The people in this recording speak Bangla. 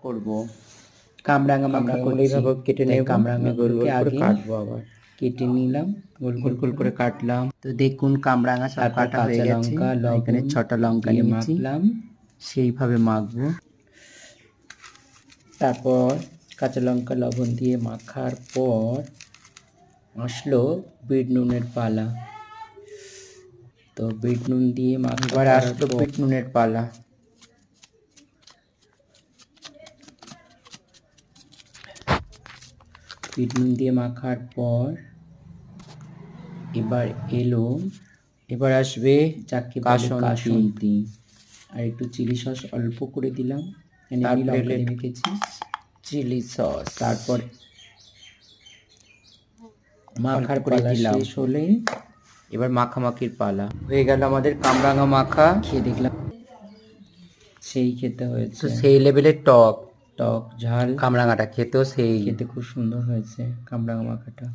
করব কামরাঙা মাখা এইভাবে কেটে নেব, কামরাঙা গোল গোল করে আগে কাটবো, আবার কেটে নিলাম গোল গোল গোল করে কাটলাম। তো দেখুন কামরাঙা সব কাটা হয়ে গেছে। এখানে 6টা লঙ্কা দিয়ে নিয়েছি, মাখলাম। সেইভাবে মাখবো। তারপর কাঁচা লঙ্কা লবণ দিয়ে মাখার পর আসলো বিট নুনের পালা। তো বিট নুন দিয়ে এবার আসলো বিট নুনের পালা। বিট নুন দিয়ে মাখার পর এবার আসবে যাকে বলে কাসুন্দি। আর একটু চিলি সস অল্প করে দিলাম, এমনি লঙ্কা দিয়ে মেখেছি চিলি সস। তারপর মাখার পালা শেষ হলে এবার মাখামাখির পালা হয়ে গেল আমাদের কামরাঙা মাখা। খেয়ে দেখলাম সেই খেতে হয়েছে, তো সেই লেভেলের টক টক ঝাল। কামরাঙাটা খেতেও সেই খেতে খুব সুন্দর হয়েছে কামরাঙা মাখাটা।